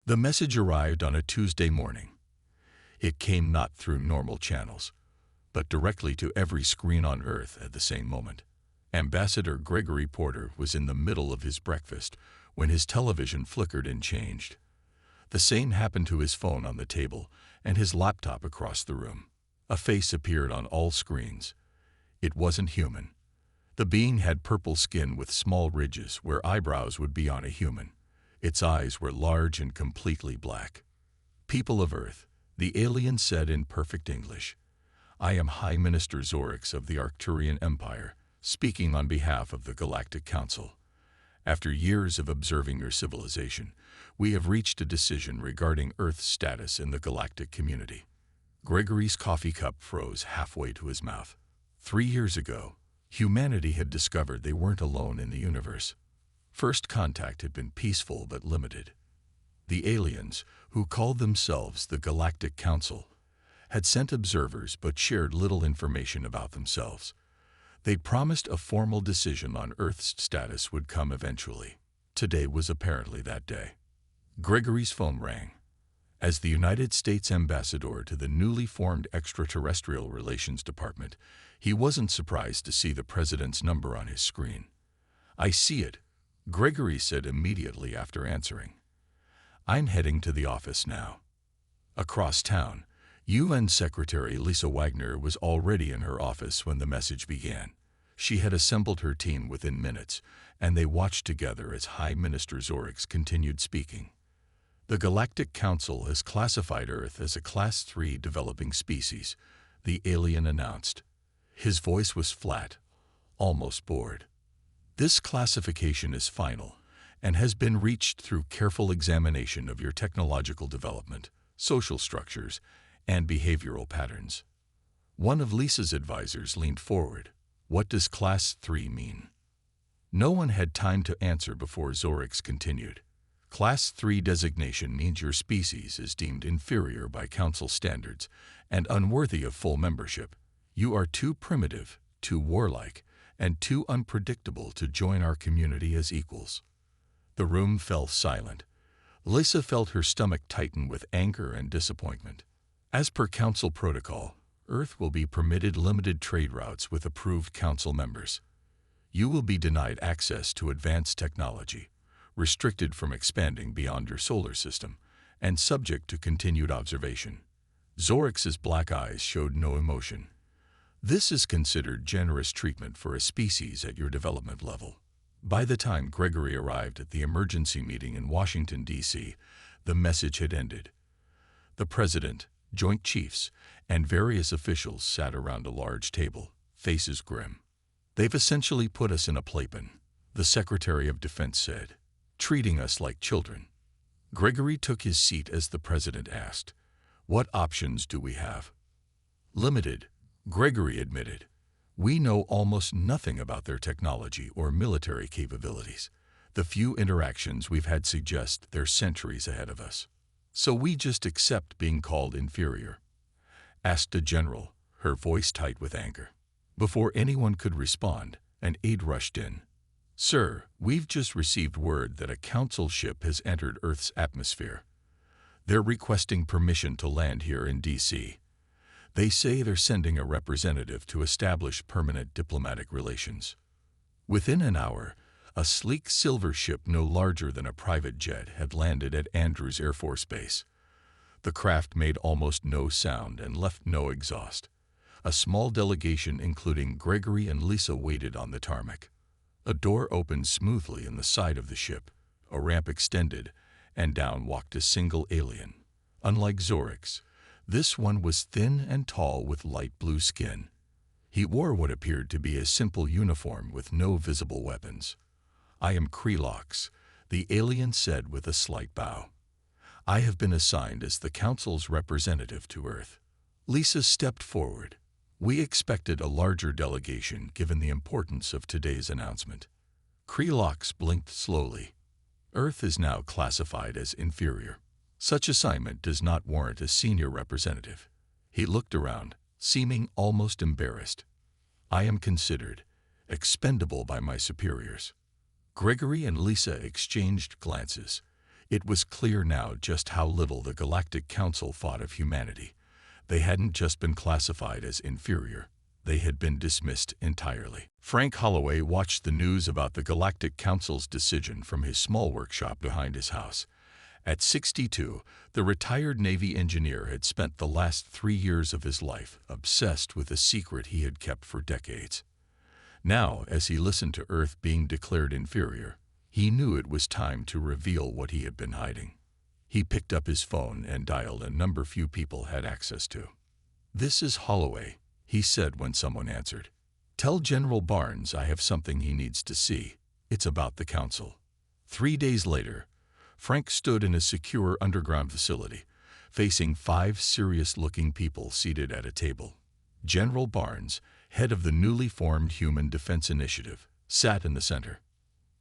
The message arrived on a Tuesday morning. It came not through normal channels, but directly to every screen on Earth at the same moment. Ambassador Gregory Porter was in the middle of his breakfast when his television flickered and changed. The same happened to his phone on the table and his laptop across the room. A face appeared on all screens. It wasn't human. The being had purple skin with small ridges where eyebrows would be on a human. Its eyes were large and completely black. "People of Earth," the alien said in perfect English, "I am High Minister Zorix of the Arcturian Empire, speaking on behalf of the Galactic Council. After years of observing your civilization, we have reached a decision regarding Earth's status in the galactic community." Gregory's coffee cup froze halfway to his mouth. 3 years ago, humanity had discovered they weren't alone in the universe. First contact had been peaceful but limited. The aliens, who called themselves the Galactic Council, had sent observers but shared little information about themselves. They'd promised a formal decision on Earth's status would come eventually. Today was apparently that day. Gregory's phone rang. As the United States ambassador to the newly formed Extraterrestrial Relations Department, he wasn't surprised to see the president's number on his screen. "I see it," Gregory said immediately after answering. "I'm heading to the office now." Across town, UN Secretary Lisa Wagner was already in her office when the message began. She had assembled her team within minutes, and they watched together as High Minister Zorix continued speaking. "The Galactic Council has classified Earth as a Class 3 developing species," the alien announced. His voice was flat, almost bored. "This classification is final and has been reached through careful examination of your technological development, social structures, and behavioral patterns." One of Lisa's advisors leaned forward. "What does Class 3 mean?" No one had time to answer before Zorix continued. "Class 3 designation means your species is deemed inferior by Council standards and unworthy of full membership. You are too primitive, too warlike, and too unpredictable to join our community as equals." The room fell silent. Lisa felt her stomach tighten with anger and disappointment. As per Council protocol, Earth will be permitted limited trade routes with approved Council members. You will be denied access to advanced technology, restricted from expanding beyond your solar system, and subject to continued observation. Zorix's black eyes showed no emotion. "This is considered generous treatment for a species at your development level." By the time Gregory arrived at the emergency meeting in Washington, D.C., the message had ended. The President, Joint Chiefs, and various officials sat around a large table, faces grim. "They've essentially put us in a playpen," the Secretary of Defense said, "treating us like children." Gregory took his seat as the President asked, "What options do we have?" "Limited," Gregory admitted. "We know almost nothing about their technology or military capabilities. The few interactions we've had suggest they're centuries ahead of us. So we just accept being called inferior?" asked a general, her voice tight with anger. Before anyone could respond, an aide rushed in. "Sir, we've just received word that a Council ship has entered Earth's atmosphere. They're requesting permission to land here in D.C. They say they're sending a representative to establish permanent diplomatic relations." Within an hour, a sleek silver ship no larger than a private jet had landed at Andrews Air Force Base. The craft made almost no sound and left no exhaust. A small delegation including Gregory and Lisa waited on the tarmac. A door opened smoothly in the side of the ship, a ramp extended, and down walked a single alien. Unlike Zorix, this one was thin and tall with light blue skin. He wore what appeared to be a simple uniform with no visible weapons. "I am Krelll," the alien said with a slight bow. "I have been assigned as the Council's representative to Earth." Lisa stepped forward. "We expected a larger delegation given the importance of today's announcement." Krelll blinked slowly. "Earth is now classified as inferior. Such assignment does not warrant a senior representative." He looked around, seeming almost embarrassed. "I am considered expendable by my superiors." Gregory and Lisa exchanged glances. It was clear now just how little the Galactic Council thought of humanity. They hadn't just been classified as inferior. They had been dismissed entirely. Frank Holloway watched the news about the Galactic Council's decision from his small workshop behind his house. At 62, the retired Navy engineer had spent the last 3 years of his life obsessed with a secret he had kept for decades. Now, as he listened to Earth being declared inferior, he knew it was time to reveal what he had been hiding. He picked up his phone and dialed a number few people had access to. "This is Holloway," he said when someone answered. "Tell General Barnes I have something he needs to see. It's about the Council." 3 days later, Frank stood in a secure underground facility, facing 5 serious-looking people seated at a table. General Barnes, head of the newly formed Human Defense Initiative, sat in the center.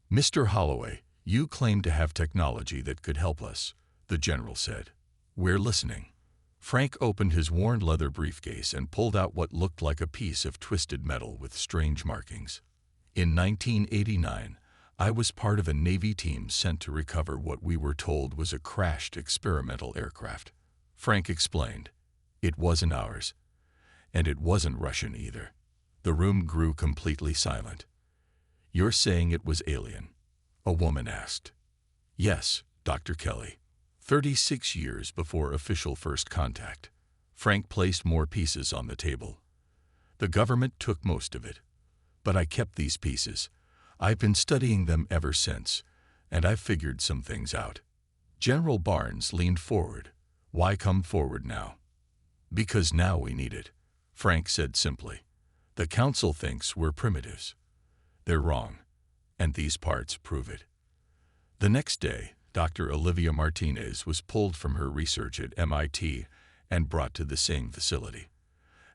"Mr. Holloway, you claim to have technology that could help us," the general said. "We're listening." Frank opened his worn leather briefcase and pulled out what looked like a piece of twisted metal with strange markings. "In 1989, I was part of a Navy team sent to recover what we were told was a crashed experimental aircraft," Frank explained. "It wasn't ours, and it wasn't Russian either." The room grew completely silent. "You're saying it was alien?" a woman asked. "Yes, Dr. Kelly. 36 years before official first contact." Frank placed more pieces on the table. "The government took most of it, but I kept these pieces. I've been studying them ever since, and I've figured some things out." General Barnes leaned forward. "Why come forward now?" "Because now we need it," Frank said simply. "The Council thinks we're primitives. They're wrong, and these parts prove it." The next day, Dr. Olivia Martinez was pulled from her research at MIT and brought to the same facility.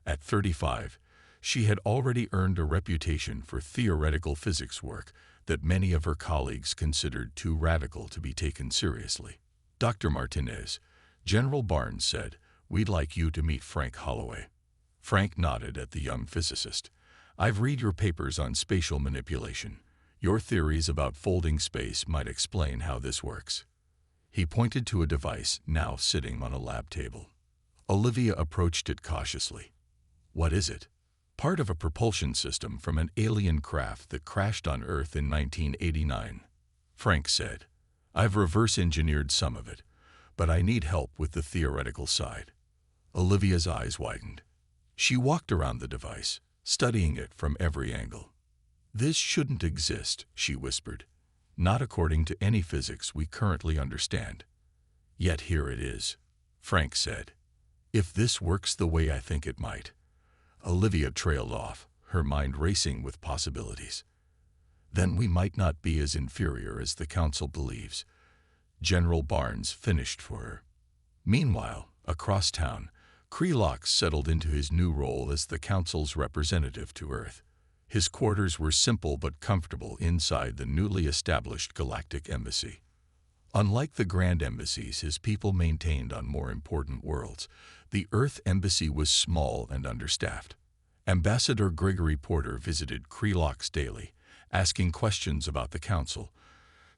At 35, she had already earned a reputation for theoretical physics work that many of her colleagues considered too radical to be taken seriously. "Dr. Martinez," General Barnes said, "we'd like you to meet Frank Holloway." Frank nodded at the young physicist. "I've read your papers on spatial manipulation. Your theories about folding space might explain how this works." He pointed to a device now sitting on a lab table. Olivia approached it cautiously. "What is it?" "Part of a propulsion system from an alien craft that crashed on Earth in 1989, Frank said. "I've reverse-engineered some of it, but I need help with the theoretical side." Olivia's eyes widened. She walked around the device, studying it from every angle. "This shouldn't exist," she whispered. "Not according to any physics we currently understand. Yet here it is," Frank said. "If this works the way I think it might." Olivia trailed off, her mind racing with possibilities. "Then we might not be as inferior as the Council believes," General Barnes finished for her. Meanwhile, across town, Krelll settled into his new role as the Council's representative to Earth. His quarters were simple but comfortable inside the newly established Galactic Embassy. Unlike the grand embassies his people maintained on more important worlds, the Earth Embassy was small and understaffed. Ambassador Gregory Porter visited Krelll daily, asking questions about the Council,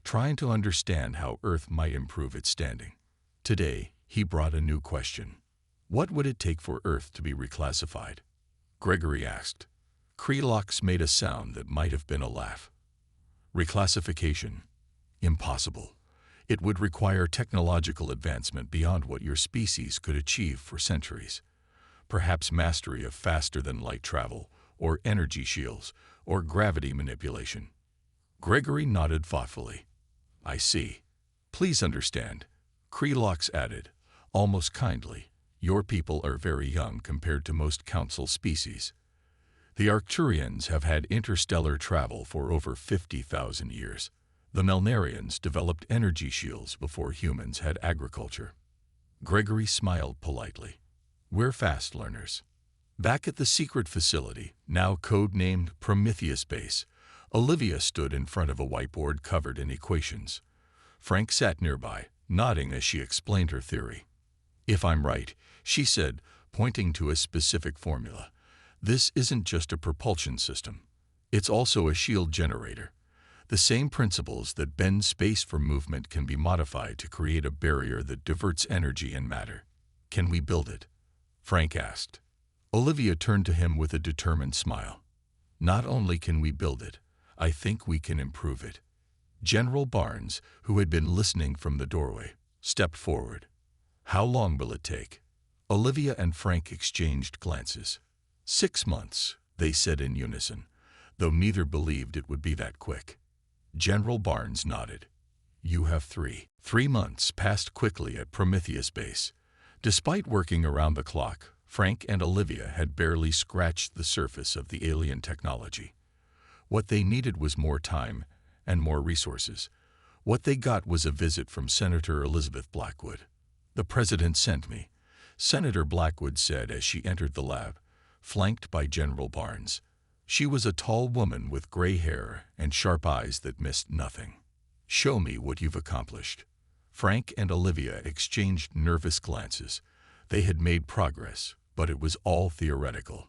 trying to understand how Earth might improve its standing. Today, he brought a new question. What would it take for Earth to be reclassified? Gregory asked. Krelll made a sound that might have been a laugh. Reclassification? Impossible. It would require technological advancement beyond what your species could achieve for centuries. Perhaps mastery of faster-than-light travel, or energy shields, or gravity manipulation. Gregory nodded thoughtfully. "I see. Please understand," Krelll added, almost kindly, "your people are very young compared to most Council species. The Arcturians have had interstellar travel for over 50,000 years. The Melnarians developed energy shields before humans had agriculture." Gregory smiled politely. "We're fast learners." Back at the secret facility, now code-named Prometheus Base, Olivia stood in front of a whiteboard covered in equations. Frank sat nearby, nodding as she explained her theory. "If I'm right," she said, pointing to a specific formula, "this isn't just a propulsion system. It's also a shield generator. The same principles that bend space for movement can be modified to create a barrier that diverts energy and matter. Can we build it? Frank asked. Olivia turned to him with a determined smile. Not only can we build it, I think we can improve it. General Barnes, who had been listening from the doorway, stepped forward. How long will it take? Olivia and Frank exchanged glances. 6 months, they said in unison, though neither believed it would be that quick. General Barnes nodded. You have 3. 3 months passed quickly at Prometheus base. Despite working around the clock, Frank and Olivia had barely scratched the surface of the alien technology. What they needed was more time and more resources. What they got was a visit from Senator Elizabeth Blackwood. The president sent me, Senator Blackwood said as she entered the lab, flanked by General Barnes. She was a tall woman with gray hair and sharp eyes that missed nothing. Show me what you've accomplished. Frank and Olivia exchanged nervous glances. They had made progress, but it was all theoretical.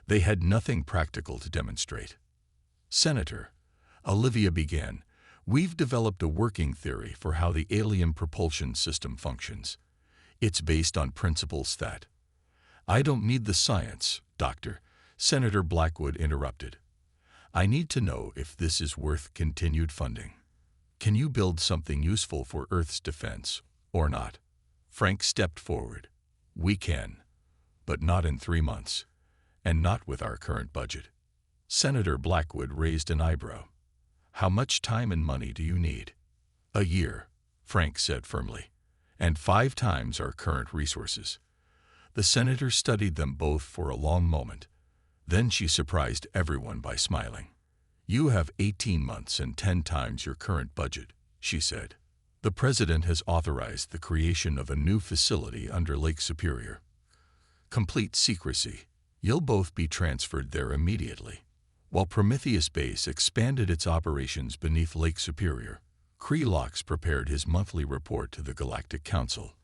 They had nothing practical to demonstrate. Senator, Olivia began, we've developed a working theory for how the alien propulsion system functions. It's based on principles that... I don't need the science, Doctor, Senator Blackwood interrupted. I need to know if this is worth continued funding. Can you build something useful for Earth's defense, or not? Frank stepped forward. We can, but not in 3 months, and not with our current budget. Senator Blackwood raised an eyebrow. How much time and money do you need? A year, Frank said firmly, and 5 times our current resources. The senator studied them both for a long moment. Then she surprised everyone by smiling. You have 18 months and 10 times your current budget, she said. The president has authorized the creation of a new facility under Lake Superior. Complete secrecy. You'll both be transferred there immediately. While Prometheus Base expanded its operations beneath Lake Superior, Krelll prepared his monthly report to the Galactic Council.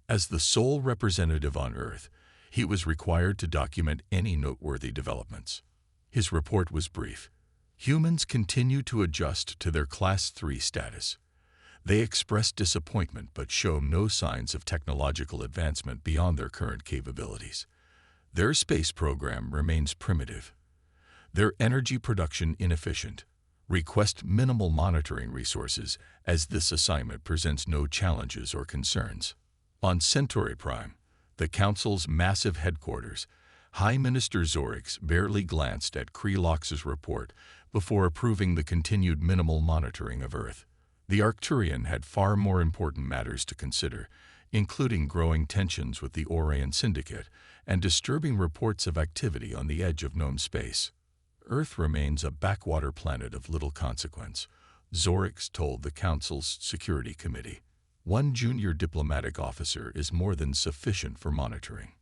As the sole representative on Earth, he was required to document any noteworthy developments. His report was brief. Humans continue to adjust to their Class 3 status. They express disappointment but show no signs of technological advancement beyond their current capabilities. Their space program remains primitive. Their energy production inefficient. Request minimal monitoring resources as this assignment presents no challenges or concerns. On Centauri Prime, the Council's massive headquarters, High Minister Zorix barely glanced at Krelll's report before approving the continued minimal monitoring of Earth. The Arcturian had far more important matters to consider, including growing tensions with the Orion Syndicate and disturbing reports of activity on the edge of known space. Earth remains a backwater planet of little consequence, Zorix told the Council's Security Committee. 1 junior diplomatic officer is more than sufficient for monitoring.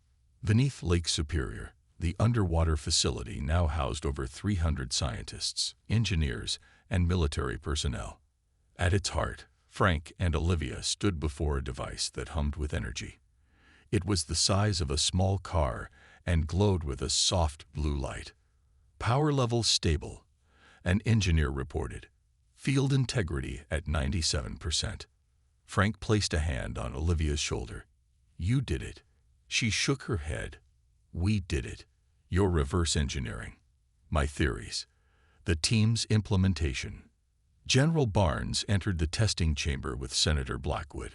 Beneath Lake Superior, the underwater facility now housed over 300 scientists, engineers, and military personnel. At its heart, Frank and Olivia stood before a device that hummed with energy. It was the size of a small car and glowed with a soft blue light. Power level stable, an engineer reported. Field integrity at 97%. Frank placed a hand on Olivia's shoulder. You did it. She shook her head. We did it. Your reverse engineering. My theories. The team's implementation. General Barnes entered the testing chamber with Senator Blackwood.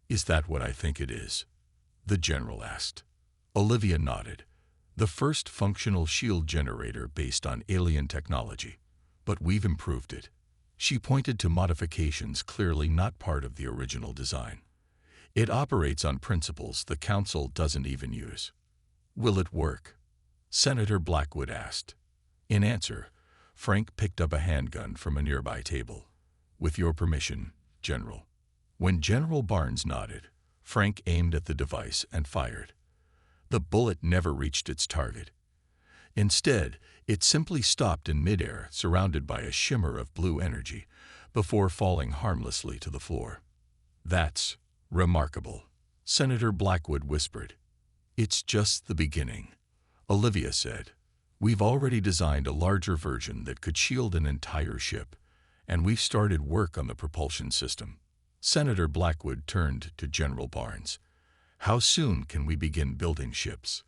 Is that what I think it is? The general asked. Olivia nodded. The first functional shield generator based on alien technology. But we've improved it. She pointed to modifications clearly not part of the original design. It operates on principles the Council doesn't even use. Will it work? Senator Blackwood asked. In answer, Frank picked up a handgun from a nearby table. With your permission, General. When General Barnes nodded, Frank aimed at the device and fired. The bullet never reached its target. Instead, it simply stopped in midair, surrounded by a shimmer of blue energy, before falling harmlessly to the floor. That's remarkable, Senator Blackwood whispered. It's just the beginning, Olivia said. We've already designed a larger version that could shield an entire ship. and we've started work on the propulsion system. Senator Blackwood turned to General Barnes. How soon can we begin building ships?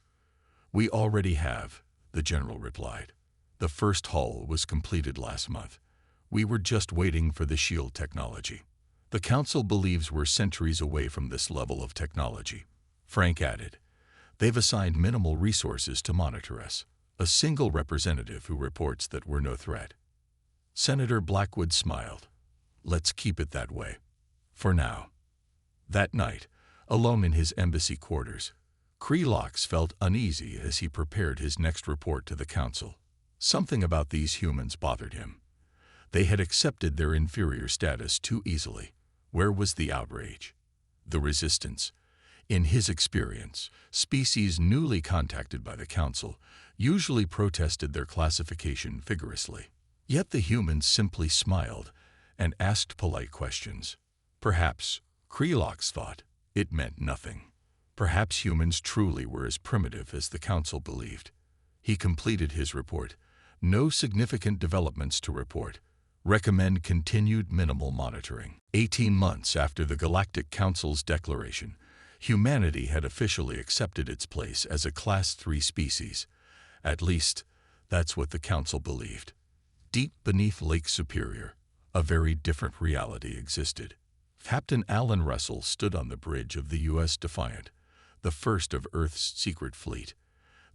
We already have, the general replied. The first hull was completed last month. We were just waiting for the shield technology. The council believes we're centuries away from this level of technology. Frank added. They've assigned minimal resources to monitor us. A single representative who reports that we're no threat. Senator Blackwood smiled. Let's keep it that way. For now. That night, alone in his embassy quarters, Krelll felt uneasy as he prepared his next report to the council. Something about these humans bothered him. They had accepted their inferior status too easily. Where was the outrage? The resistance? In his experience, species newly contacted by the council usually protested their classification vigorously. Yet the humans simply smiled and asked polite questions. Perhaps, Krelll thought, it meant nothing. Perhaps humans truly were as primitive as the council believed. He completed his report. No significant developments to report. Recommend continued minimal monitoring. 18 months after the Galactic Council's declaration, humanity had officially accepted its place as a Class 3 species. At least, that's what the council believed. Deep beneath Lake Superior, a very different reality existed. Captain Alan Russell stood on the bridge of the U.S. Defiant, the first of Earth's secret fleet.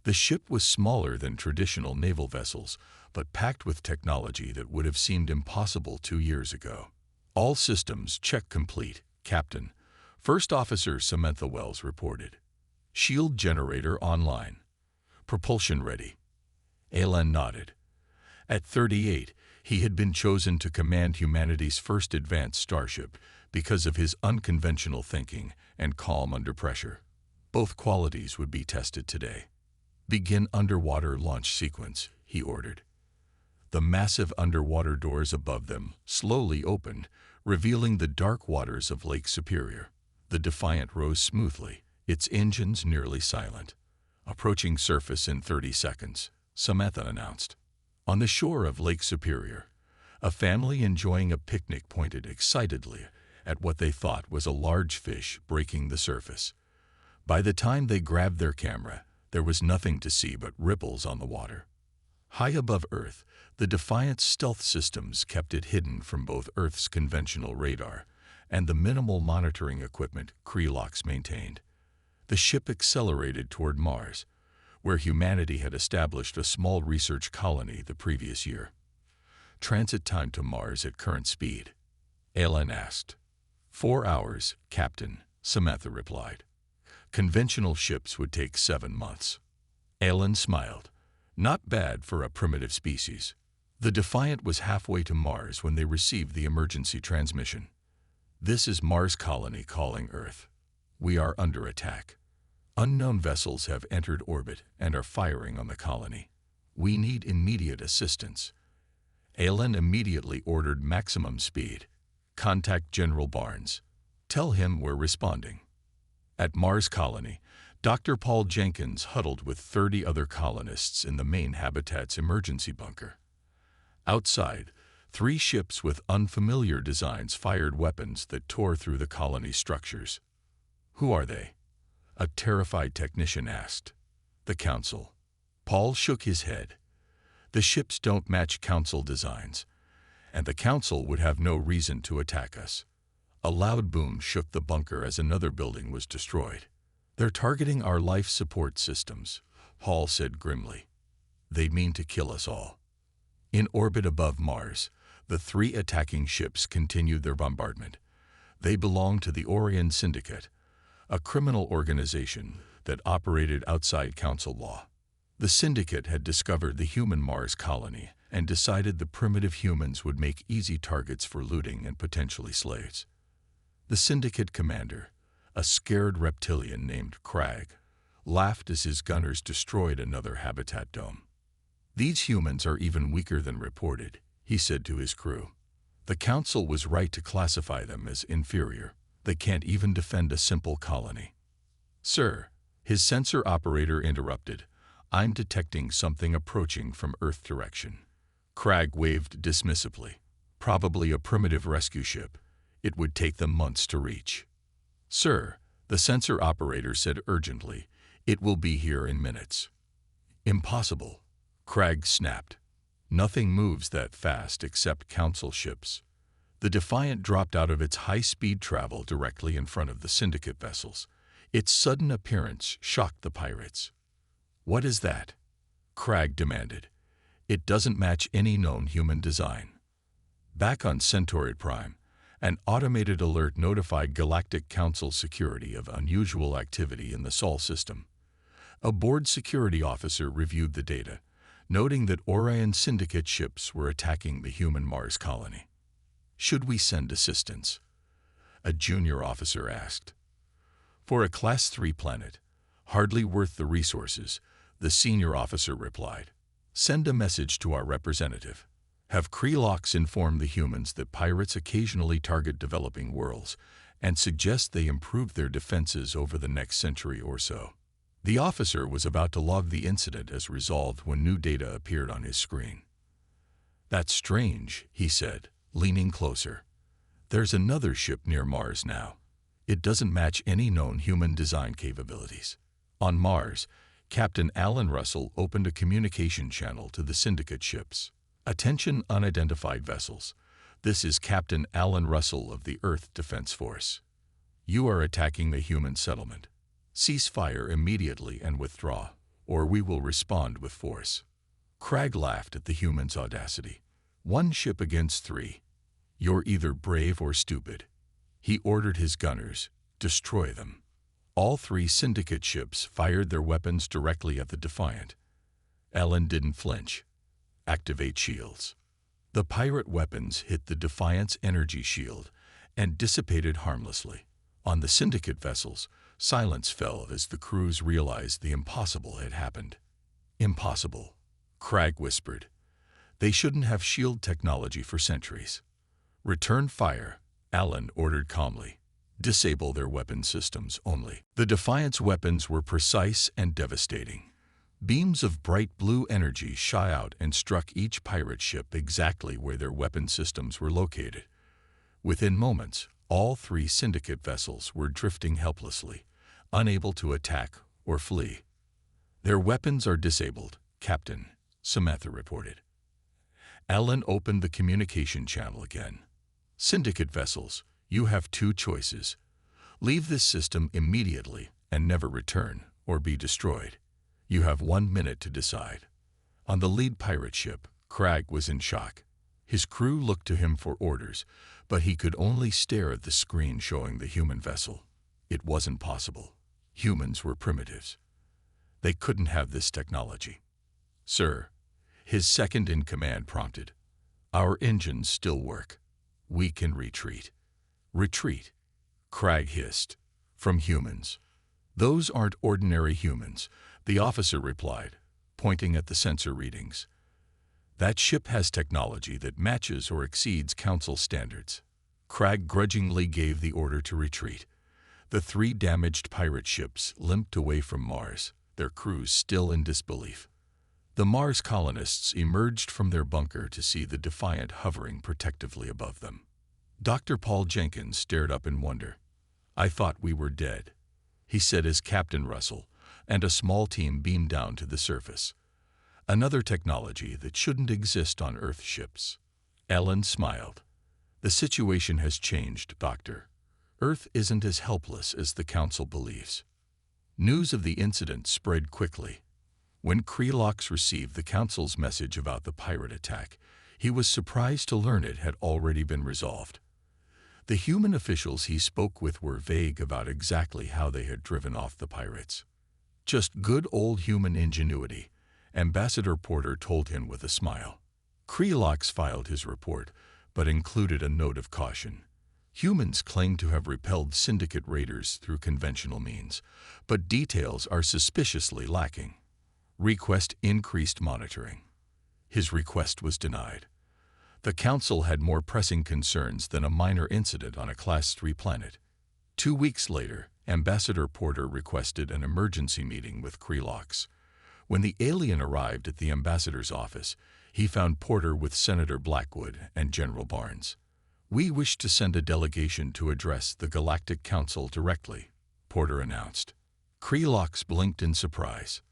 The ship was smaller than traditional naval vessels, but packed with technology that would have seemed impossible 2 years ago. All systems check complete, Captain. First Officer Samantha Wells reported. Shield generator online. Propulsion ready. Alan nodded. At 38, he had been chosen to command humanity's first advanced starship because of his unconventional thinking and calm under pressure. Both qualities would be tested today. Begin underwater launch sequence, he ordered. The massive underwater doors above them slowly opened, revealing the dark waters of Lake Superior. The Defiant rose smoothly, its engines nearly silent. Approaching surface in 30 seconds, Samantha announced. On the shore of Lake Superior, a family enjoying a picnic pointed excitedly at what they thought was a large fish breaking the surface. By the time they grabbed their camera, there was nothing to see but ripples on the water. High above Earth, the Defiant's stealth systems kept it hidden from both Earth's conventional radar and the minimal monitoring equipment Krelll maintained. The ship accelerated toward Mars, where humanity had established a small research colony the previous year. Transit time to Mars at current speed? Alan asked. 4 hours, Captain, Samantha replied. Conventional ships would take 7 months. Alan smiled. Not bad for a primitive species. The Defiant was halfway to Mars when they received the emergency transmission. This is Mars colony calling Earth. We are under attack. Unknown vessels have entered orbit and are firing on the colony. We need immediate assistance. Alan immediately ordered maximum speed. Contact General Barnes. Tell him we're responding. At Mars Colony, Dr. Paul Jenkins huddled with 30 other colonists in the main habitat's emergency bunker. Outside, 3 ships with unfamiliar designs fired weapons that tore through the colony's structures. Who are they? A terrified technician asked. The Council. Paul shook his head. The ships don't match Council designs, and the Council would have no reason to attack us. A loud boom shook the bunker as another building was destroyed. They're targeting our life support systems, Paul said grimly. They mean to kill us all. In orbit above Mars, the 3 attacking ships continued their bombardment. They belonged to the Orion Syndicate, a criminal organization that operated outside Council law. The Syndicate had discovered the human Mars colony and decided the primitive humans would make easy targets for looting and potentially slaves. The Syndicate commander, a scared reptilian named Krelll, laughed as his gunners destroyed another habitat dome. These humans are even weaker than reported, he said to his crew. The Council was right to classify them as inferior. They can't even defend a simple colony. Sir, his sensor operator interrupted. I'm detecting something approaching from Earth direction. Krelll waved dismissively. probably a primitive rescue ship. It would take them months to reach. "Sir," the sensor operator said urgently, "it will be here in minutes." "Impossible," Kragh snapped. "Nothing moves that fast except council ships." The Defiant dropped out of its high-speed travel directly in front of the Syndicate vessels. Its sudden appearance shocked the pirates. "What is that?" Kragh demanded. "It doesn't match any known human design." Back on Centaurid Prime, an automated alert notified Galactic Council security of unusual activity in the Sol system. A board security officer reviewed the data, noting that Orion Syndicate ships were attacking the human Mars colony. "Should we send assistance?" a junior officer asked. "For a Class 3 planet, hardly worth the resources," the senior officer replied. "Send a message to our representative. Have Krelll inform the humans that pirates occasionally target developing worlds and suggest they improve their defenses over the next century or so." The officer was about to log the incident as resolved when new data appeared on his screen. "That's strange," he said, leaning closer. "There's another ship near Mars now. It doesn't match any known human design capabilities." On Mars, Captain Alan Russell opened a communication channel to the Syndicate ships. "Attention unidentified vessels. This is Captain Alan Russell of the Earth Defense Force. You are attacking the human settlement. Cease fire immediately and withdraw, or we will respond with force." Kragh laughed at the human's audacity. "One ship against 3. You're either brave or stupid." He ordered his gunners, "Destroy them." All 3 Syndicate ships fired their weapons directly at the Defiant. Alan didn't flinch. "Activate shields." The pirate weapons hit the Defiant's energy shield and dissipated harmlessly. On the Syndicate vessels, silence fell as the crews realized the impossible had happened. "Impossible," Kragh whispered. "They shouldn't have shield technology for centuries." "Return fire," Alan ordered calmly. "Disable their weapon systems only." The Defiant's weapons were precise and devastating. Beams of bright blue energy shot out and struck each pirate ship exactly where their weapon systems were located. Within moments, all 3 Syndicate vessels were drifting helplessly, unable to attack or flee. "Their weapons are disabled, Captain," Samantha reported. Alan opened the communication channel again. "Syndicate vessels, you have 2 choices. Leave this system immediately and never return, or be destroyed. You have 1 minute to decide." On the lead pirate ship, Kragh was in shock. His crew looked to him for orders, but he could only stare at the screen showing the human vessel. It wasn't possible. Humans were primitives. They couldn't have this technology. "Sir," his second-in-command prompted, "our engines still work. We can retreat." "Retreat?" Kragh hissed. "From humans." "Those aren't ordinary humans," the officer replied, pointing at the sensor readings. "That ship has technology that matches or exceeds Council standards." Kragh grudgingly gave the order to retreat. The 3 damaged pirate ships limped away from Mars, their crews still in disbelief. The Mars colonists emerged from their bunker to see the Defiant hovering protectively above them. Dr. Paul Jenkins stared up in wonder. "I thought we were dead," he said as Captain Russell and a small team beamed down to the surface. "Another technology that shouldn't exist on Earth ships." Ellen smiled. "The situation has changed, Doctor. Earth isn't as helpless as the Council believes." News of the incident spread quickly. When Krelll received the Council's message about the pirate attack, he was surprised to learn it had already been resolved. The human officials he spoke with were vague about exactly how they had driven off the pirates. "Just good old human ingenuity," Ambassador Porter told him with a smile. Krelll filed his report, but included a note of caution. Humans claim to have repelled Syndicate raiders through conventional means, but details are suspiciously lacking. Request increased monitoring. His request was denied. The Council had more pressing concerns than a minor incident on a Class 3 planet. 2 weeks later, Ambassador Porter requested an emergency meeting with Krelll. When the alien arrived at the ambassador's office, he found Porter with Senator Blackwood and General Barnes. "We wish to send a delegation to address the Galactic Council directly," Porter announced. Krelll blinked in surprise.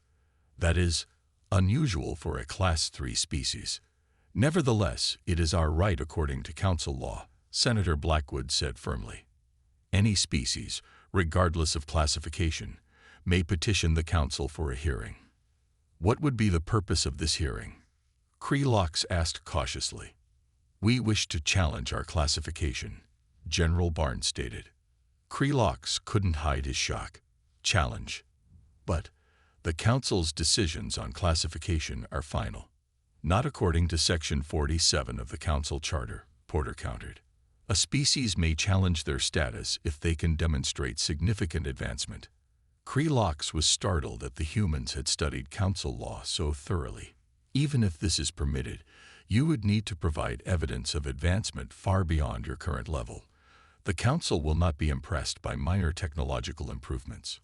"That is unusual for a Class 3 species. Nevertheless, it is our right according to Council law," Senator Blackwood said firmly. "Any species, regardless of classification, may petition the Council for a hearing." "What would be the purpose of this hearing?" Krelll asked cautiously. "We wish to challenge our classification," General Barnes stated. Krelll couldn't hide his shock. "Challenge? But the Council's decisions on classification are final." "Not according to Section 47 of the Council Charter," Porter countered. "A species may challenge their status if they can demonstrate significant advancement." Krelll was startled that the humans had studied Council law so thoroughly. "Even if this is permitted, you would need to provide evidence of advancement far beyond your current level. The Council will not be impressed by minor technological improvements."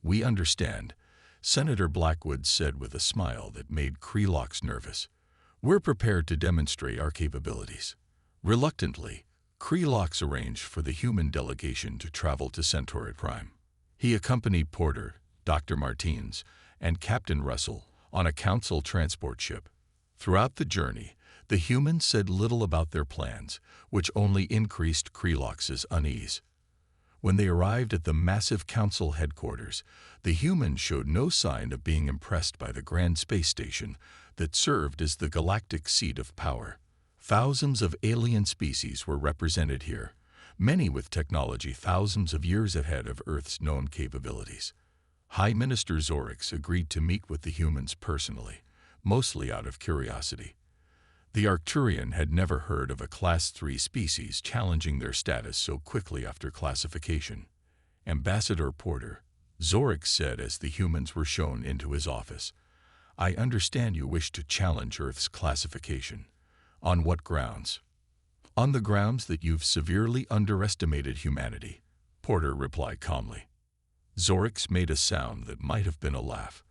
"We understand," Senator Blackwood said with a smile that made Krelll nervous. "We're prepared to demonstrate our capabilities." Reluctantly, Krelll arranged for the human delegation to travel to Centauri Prime. He accompanied Porter, Dr. Martins, and Captain Russell on a Council transport ship. Throughout the journey, the humans said little about their plans, which only increased Krell's unease. When they arrived at the massive Council headquarters, the humans showed no sign of being impressed by the grand space station that served as the galactic seat of power. Thousands of alien species were represented here, many with technology thousands of years ahead of Earth's known capabilities. High Minister Zorix agreed to meet with the humans personally, mostly out of curiosity. The Arcturian had never heard of a Class 3 species challenging their status so quickly after classification. "Ambassador Porter," Zorix said as the humans were shown into his office, "I understand you wish to challenge Earth's classification. On what grounds?" "On the grounds that you've severely underestimated humanity," Porter replied calmly. Zorix made a sound that might have been a laugh.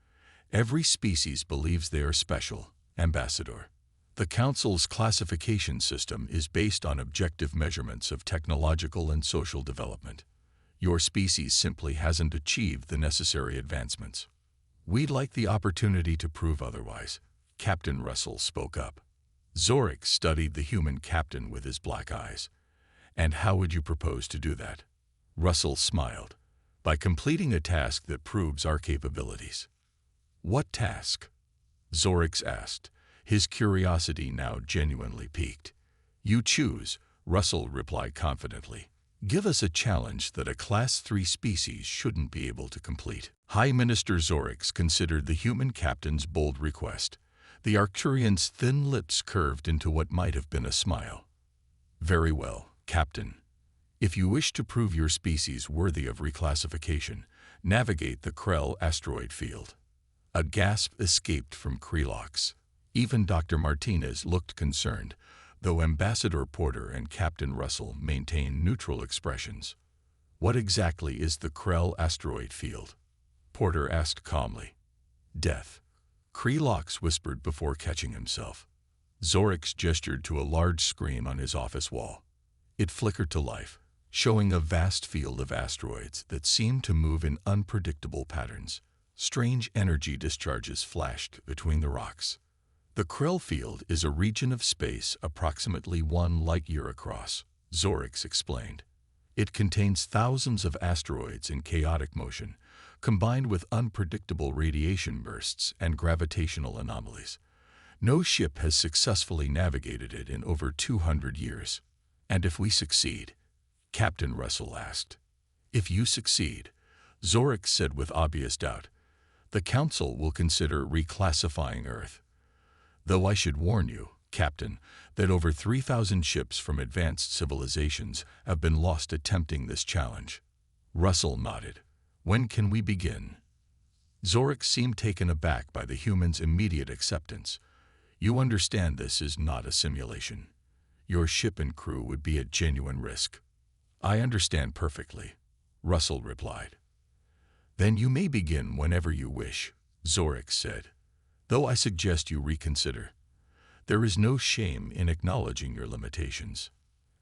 "Every species believes they are special, Ambassador. The Council's classification system is based on objective measurements of technological and social development. Your species simply hasn't achieved the necessary advancements." "We'd like the opportunity to prove otherwise," Captain Russell spoke up. Zorix studied the human captain with his black eyes. "And how would you propose to do that?" Russell smiled. "By completing a task that proves our capabilities." "What task?" Zorix asked, his curiosity now genuinely piqued. "You choose," Russell replied confidently. "Give us a challenge that a Class 3 species shouldn't be able to complete." High Minister Zorix considered the human captain's bold request. The Arcturian's thin lips curved into what might have been a smile. "Very well, Captain. If you wish to prove your species worthy of reclassification, navigate the Krelll asteroid field." A gasp escaped from Krelll. Even Dr. Martinez looked concerned, though Ambassador Porter and Captain Russell maintained neutral expressions. "What exactly is the Krelll asteroid field?" Porter asked calmly. "Death," Krelll whispered before catching himself. Zorix gestured to a large screen on his office wall. It flickered to life, showing a vast field of asteroids that seemed to move in unpredictable patterns. Strange energy discharges flashed between the rocks. "The Krelll field is a region of space approximately 1 light-year across," Zorix explained. "It contains thousands of asteroids in chaotic motion, combined with unpredictable radiation bursts and gravitational anomalies. No ship has successfully navigated it in over 200 years. And if we succeed?" Captain Russell asked. "If you succeed," Zorix said with obvious doubt, "the Council will consider reclassifying Earth. Though I should warn you, Captain, that over 3,000 ships from advanced civilizations have been lost attempting this challenge." Russell nodded. "When can we begin?" Zorix seemed taken aback by the human's immediate acceptance. "You understand this is not a simulation. Your ship and crew would be at genuine risk." "I understand perfectly," Russell replied. "Then you may begin whenever you wish," Zorix said, though I suggest you reconsider. There is no shame in acknowledging your limitations.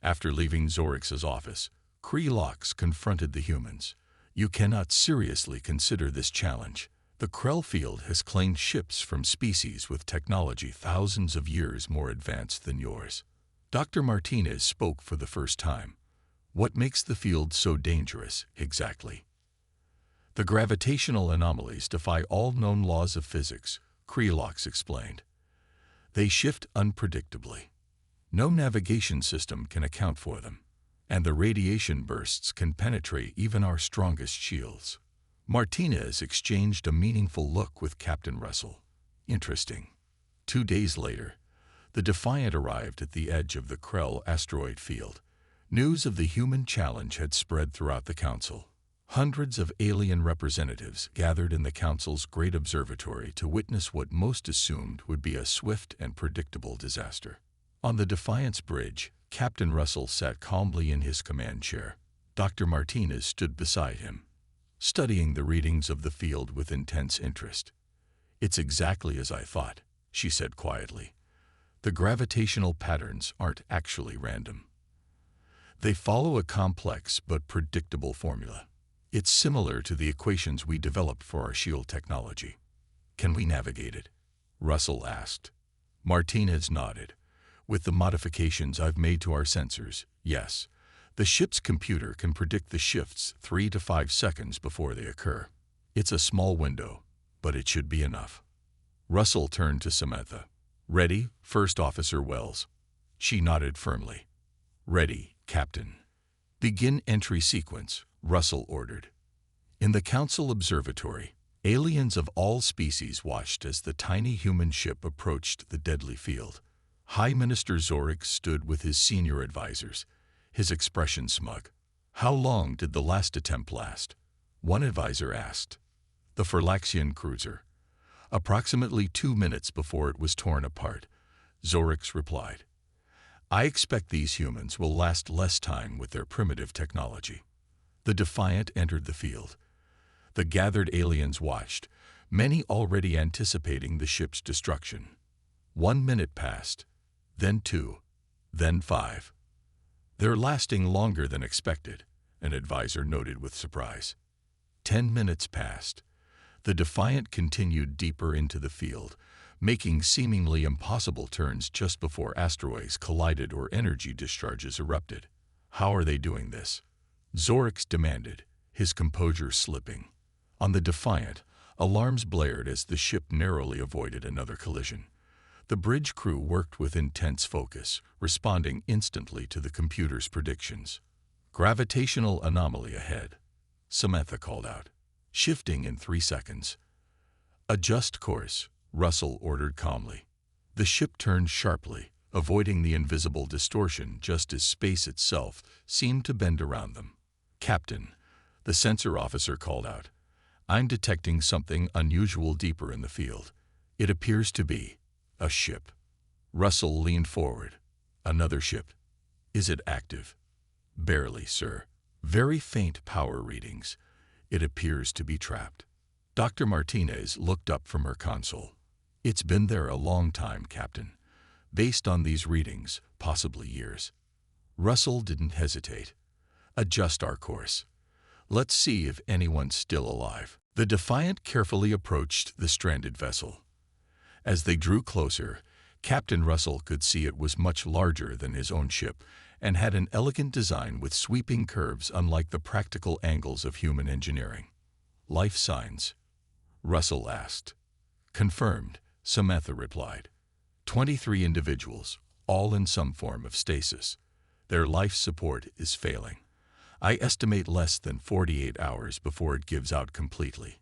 After leaving Zorix's office, Krelll confronted the humans. You cannot seriously consider this challenge. The Krelll field has claimed ships from species with technology thousands of years more advanced than yours. Dr. Martinez spoke for the first time. What makes the field so dangerous, exactly? The gravitational anomalies defy all known laws of physics, Krelll explained. They shift unpredictably. No navigation system can account for them, and the radiation bursts can penetrate even our strongest shields. Martinez exchanged a meaningful look with Captain Russell. Interesting. 2 days later, the Defiant arrived at the edge of the Krelll asteroid field. News of the human challenge had spread throughout the Council. Hundreds of alien representatives gathered in the Council's great observatory to witness what most assumed would be a swift and predictable disaster. On the Defiant's bridge, Captain Russell sat calmly in his command chair. Dr. Martinez stood beside him, studying the readings of the field with intense interest. It's exactly as I thought, she said quietly. The gravitational patterns aren't actually random. They follow a complex but predictable formula. It's similar to the equations we developed for our shield technology. Can we navigate it? Russell asked. Martinez nodded. With the modifications I've made to our sensors, yes. The ship's computer can predict the shifts 3 to 5 seconds before they occur. It's a small window, but it should be enough. Russell turned to Samantha. Ready, First Officer Wells? She nodded firmly. Ready, Captain. Begin entry sequence, Russell ordered. In the Council Observatory, aliens of all species watched as the tiny human ship approached the deadly field. High Minister Zorix stood with his senior advisors, his expression smug. How long did the last attempt last? One advisor asked. The Phylaxian cruiser. Approximately 2 minutes before it was torn apart, Zorix replied. I expect these humans will last less time with their primitive technology. The Defiant entered the field. The gathered aliens watched, many already anticipating the ship's destruction. 1 minute passed, then 2, then 5. They're lasting longer than expected, an advisor noted with surprise. 10 minutes passed. The Defiant continued deeper into the field, making seemingly impossible turns just before asteroids collided or energy discharges erupted. How are they doing this? Zorix demanded, his composure slipping. On the Defiant, alarms blared as the ship narrowly avoided another collision. The bridge crew worked with intense focus, responding instantly to the computer's predictions. Gravitational anomaly ahead, Samantha called out. Shifting in 3 seconds. Adjust course, Russell ordered calmly. The ship turned sharply, avoiding the invisible distortion just as space itself seemed to bend around them. Captain, the sensor officer called out. I'm detecting something unusual deeper in the field. It appears to be a ship. Russell leaned forward. Another ship. Is it active? Barely, sir. Very faint power readings. It appears to be trapped. Dr. Martinez looked up from her console. It's been there a long time, Captain. Based on these readings, possibly years. Russell didn't hesitate. Adjust our course. Let's see if anyone's still alive. The Defiant carefully approached the stranded vessel. As they drew closer, Captain Russell could see it was much larger than his own ship and had an elegant design with sweeping curves unlike the practical angles of human engineering. Life signs? Russell asked. Confirmed, Samantha replied. 23 individuals, all in some form of stasis. Their life support is failing. I estimate less than 48 hours before it gives out completely.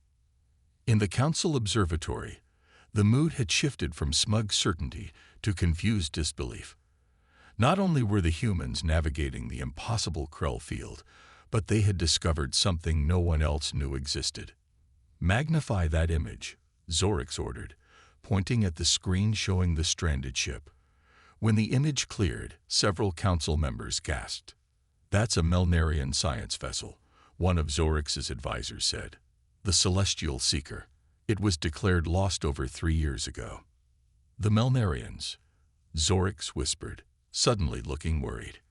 In the Council Observatory, the mood had shifted from smug certainty to confused disbelief. Not only were the humans navigating the impossible Krelll field, but they had discovered something no one else knew existed. Magnify that image, Zorix ordered, pointing at the screen showing the stranded ship. When the image cleared, several council members gasped. That's a Melnarian science vessel, one of Zorix's advisors said. The Celestial Seeker. It was declared lost over 3 years ago. The Melnarians, Zorix whispered, suddenly looking worried.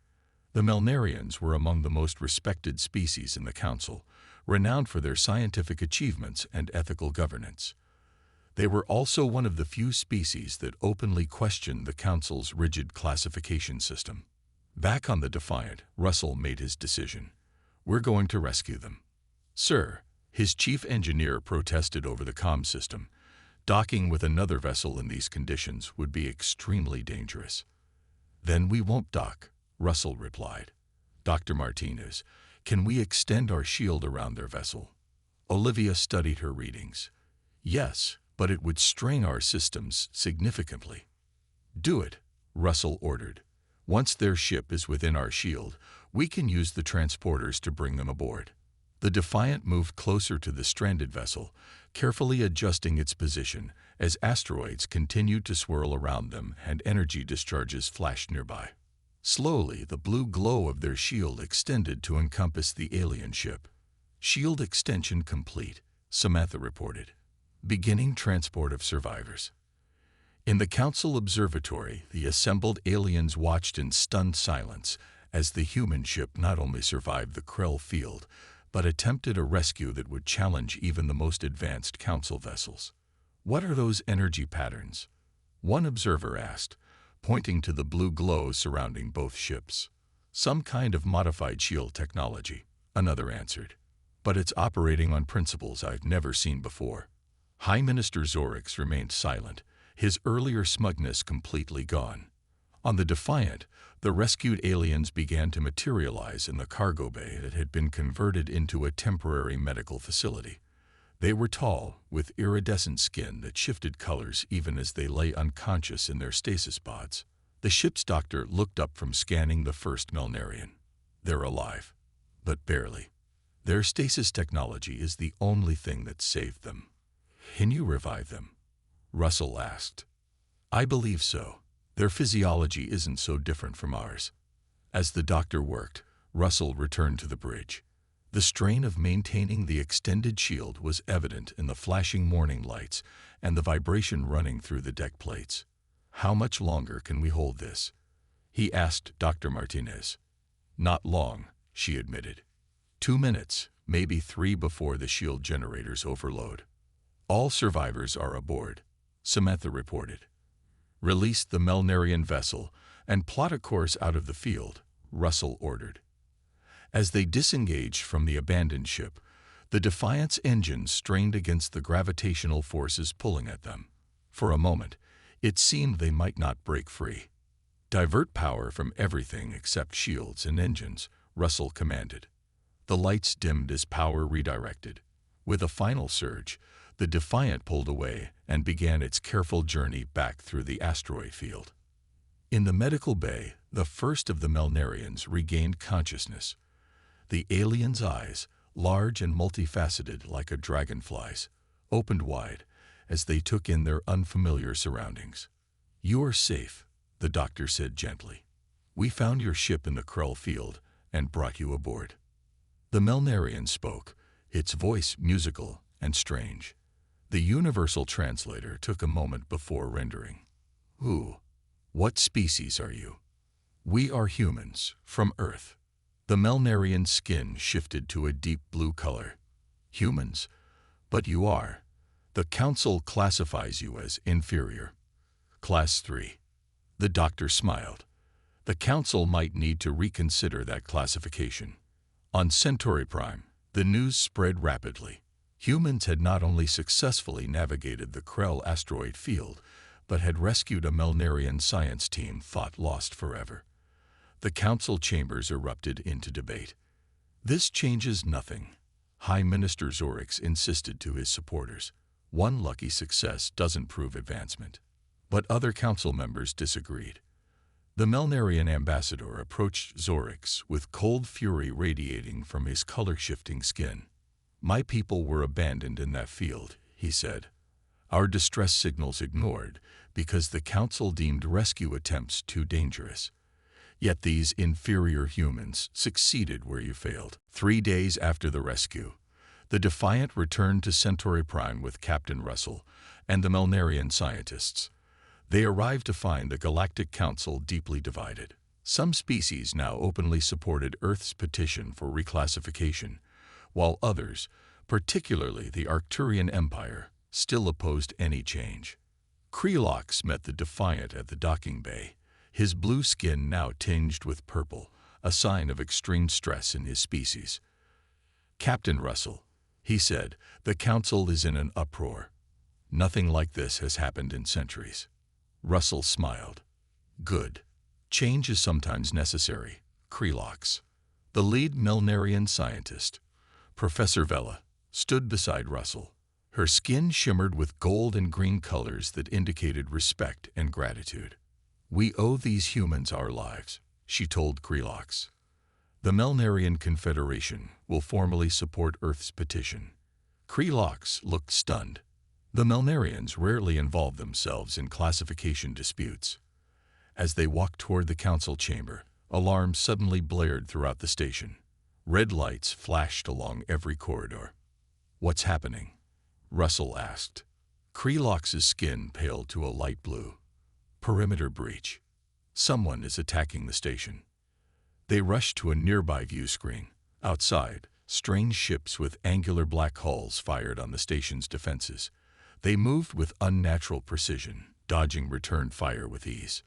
The Melnarians were among the most respected species in the Council, renowned for their scientific achievements and ethical governance. They were also one of the few species that openly questioned the Council's rigid classification system. Back on the Defiant, Russell made his decision. We're going to rescue them. Sir, his chief engineer protested over the comm system. Docking with another vessel in these conditions would be extremely dangerous. Then we won't dock, Russell replied. Dr. Martinez, can we extend our shield around their vessel? Olivia studied her readings. Yes, but it would strain our systems significantly. Do it, Russell ordered. Once their ship is within our shield, we can use the transporters to bring them aboard. The Defiant moved closer to the stranded vessel, carefully adjusting its position as asteroids continued to swirl around them and energy discharges flashed nearby. Slowly, the blue glow of their shield extended to encompass the alien ship. Shield extension complete, Samantha reported. Beginning transport of survivors. In the Council Observatory, the assembled aliens watched in stunned silence as the human ship not only survived the Krelll field, but attempted a rescue that would challenge even the most advanced Council vessels. What are those energy patterns? One observer asked, pointing to the blue glow surrounding both ships. Some kind of modified shield technology, another answered. But it's operating on principles I've never seen before. High Minister Zorix remained silent, his earlier smugness completely gone. On the Defiant, the rescued aliens began to materialize in the cargo bay that had been converted into a temporary medical facility. They were tall, with iridescent skin that shifted colors even as they lay unconscious in their stasis pods. The ship's doctor looked up from scanning the first Melnarian. They're alive, but barely. Their stasis technology is the only thing that saved them. Can you revive them? Russell asked. I believe so. Their physiology isn't so different from ours. As the doctor worked, Russell returned to the bridge. The strain of maintaining the extended shield was evident in the flashing morning lights and the vibration running through the deck plates. How much longer can we hold this? He asked Dr. Martinez. Not long, she admitted. 2 minutes, maybe 3 before the shield generators overload. All survivors are aboard, Samantha reported. Release the Melnarian vessel and plot a course out of the field, Russell ordered. As they disengaged from the abandoned ship, the Defiant's engines strained against the gravitational forces pulling at them. For a moment, it seemed they might not break free. Divert power from everything except shields and engines, Russell commanded. The lights dimmed as power redirected. With a final surge, the Defiant pulled away and began its careful journey back through the asteroid field. In the medical bay, the first of the Melnarians regained consciousness. The alien's eyes, large and multifaceted like a dragonfly's, opened wide as they took in their unfamiliar surroundings. You are safe, the doctor said gently. We found your ship in the Krelll field and brought you aboard. The Melnarian spoke, its voice musical and strange. The universal translator took a moment before rendering. Who? What species are you? We are humans, from Earth. The Melnarian skin shifted to a deep blue color. Humans? But you are. The Council classifies you as inferior. Class 3. The doctor smiled. The Council might need to reconsider that classification. On Centauri Prime, the news spread rapidly. Humans had not only successfully navigated the Krelll asteroid field, but had rescued a Melnarian science team thought lost forever. The Council chambers erupted into debate. This changes nothing, High Minister Zorix insisted to his supporters. One lucky success doesn't prove advancement. But other Council members disagreed. The Melnarian ambassador approached Zorix with cold fury radiating from his color-shifting skin. My people were abandoned in that field, he said. Our distress signals ignored because the Council deemed rescue attempts too dangerous. Yet these inferior humans succeeded where you failed. 3 days after the rescue, The Defiant returned to Centauri Prime with Captain Russell and the Melnarian scientists. They arrived to find the Galactic Council deeply divided. Some species now openly supported Earth's petition for reclassification, while others, particularly the Arcturian Empire, still opposed any change. Krelll met the Defiant at the docking bay, his blue skin now tinged with purple, a sign of extreme stress in his species. "Captain Russell," he said, "the Council is in an uproar. Nothing like this has happened in centuries." Russell smiled. "Good. Change is sometimes necessary." Krelll, the lead Melnarian scientist, Professor Vela, stood beside Russell. Her skin shimmered with gold and green colors that indicated respect and gratitude. "We owe these humans our lives," she told Krelll. "The Melnarian Confederation will formally support Earth's petition." Krelll looked stunned. The Melnarians rarely involve themselves in classification disputes. As they walked toward the council chamber, alarms suddenly blared throughout the station. Red lights flashed along every corridor. "What's happening?" Russell asked. Krelll's skin paled to a light blue. "Perimeter breach. Someone is attacking the station." They rushed to a nearby view screen. Outside, strange ships with angular black hulls fired on the station's defenses. They moved with unnatural precision, dodging return fire with ease.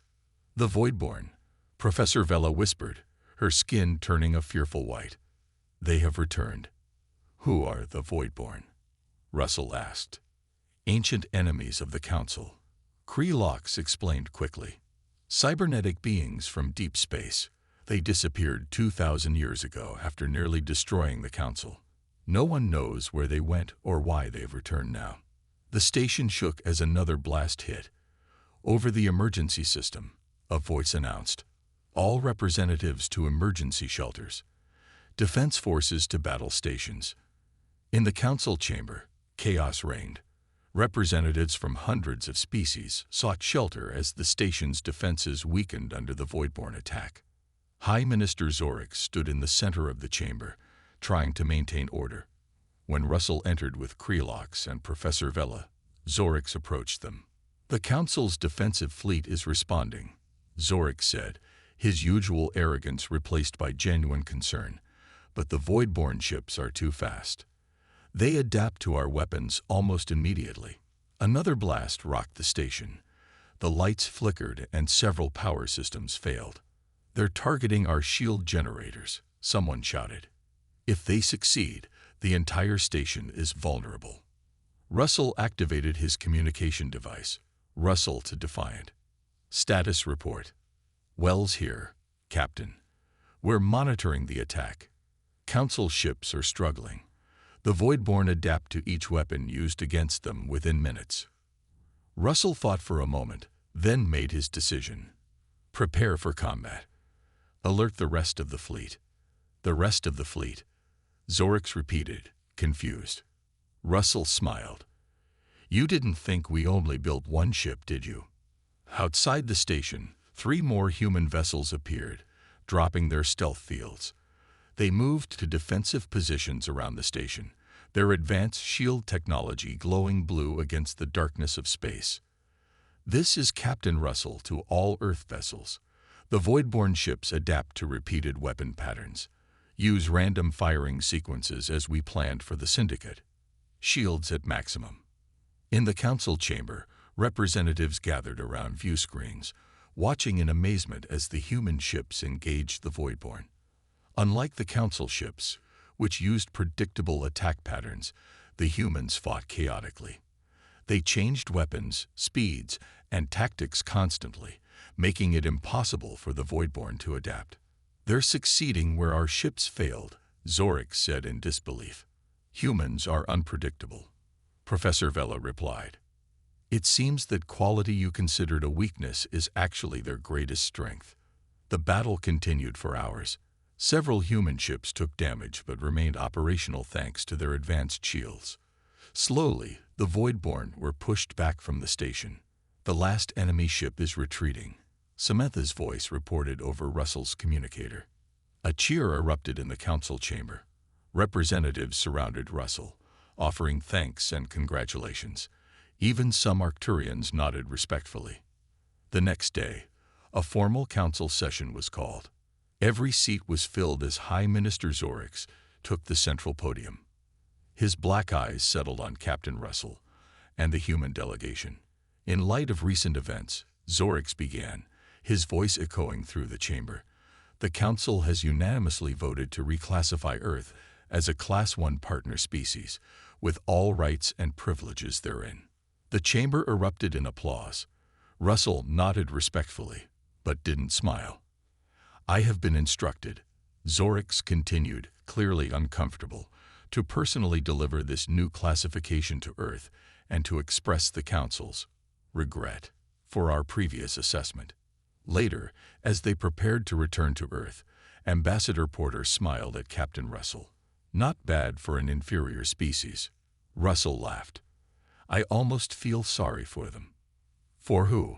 "The Voidborn," Professor Vela whispered, her skin turning a fearful white. "They have returned." "Who are the Voidborn?" Russell asked. "Ancient enemies of the Council," Krelll explained quickly. "Cybernetic beings from deep space. They disappeared 2,000 years ago after nearly destroying the Council. No one knows where they went or why they've returned now." The station shook as another blast hit. "Over the emergency system," a voice announced. "All representatives to emergency shelters. Defense forces to battle stations." In the council chamber, chaos reigned. Representatives from hundreds of species sought shelter as the station's defenses weakened under the Voidborn attack. High Minister Zorix stood in the center of the chamber, trying to maintain order. When Russell entered with Krelll and Professor Vela, Zorix approached them. "The Council's defensive fleet is responding," Zorix said, his usual arrogance replaced by genuine concern. "But the Voidborn ships are too fast. They adapt to our weapons almost immediately." Another blast rocked the station. The lights flickered and several power systems failed. "They're targeting our shield generators," someone shouted. "If they succeed, the entire station is vulnerable." Russell activated his communication device. Russell to Defiant. "Status report." "Wells here, Captain. We're monitoring the attack. Council ships are struggling. The Voidborn adapt to each weapon used against them within minutes." Russell thought for a moment, then made his decision. "Prepare for combat. Alert the rest of the fleet." "The rest of the fleet," Zorix repeated, confused. Russell smiled. "You didn't think we only built one ship, did you?" Outside the station, 3 more human vessels appeared, dropping their stealth fields. They moved to defensive positions around the station, their advanced shield technology glowing blue against the darkness of space. "This is Captain Russell to all Earth vessels. The Voidborn ships adapt to repeated weapon patterns. Use random firing sequences as we planned for the Syndicate. Shields at maximum." In the council chamber, representatives gathered around view screens, watching in amazement as the human ships engaged the Voidborn. Unlike the council ships, which used predictable attack patterns, the humans fought chaotically. They changed weapons, speeds, and tactics constantly, making it impossible for the Voidborn to adapt. "They're succeeding where our ships failed," Zorix said in disbelief. "Humans are unpredictable," Professor Vela replied. "It seems that quality you considered a weakness is actually their greatest strength." The battle continued for hours. Several human ships took damage but remained operational thanks to their advanced shields. Slowly, the Voidborn were pushed back from the station. "The last enemy ship is retreating," Samantha's voice reported over Russell's communicator. A cheer erupted in the council chamber. Representatives surrounded Russell, offering thanks and congratulations. Even some Arcturians nodded respectfully. The next day, a formal council session was called. Every seat was filled as High Minister Zorix took the central podium. His black eyes settled on Captain Russell and the human delegation. In light of recent events, Zorix began, his voice echoing through the chamber. The Council has unanimously voted to reclassify Earth as a Class 1 partner species, with all rights and privileges therein. The chamber erupted in applause. Russell nodded respectfully, but didn't smile. I have been instructed, Zorix continued, clearly uncomfortable, to personally deliver this new classification to Earth and to express the Council's regret for our previous assessment. Later, as they prepared to return to Earth, Ambassador Porter smiled at Captain Russell. Not bad for an inferior species. Russell laughed. I almost feel sorry for them. For who?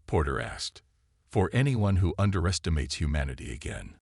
Porter asked. For anyone who underestimates humanity again.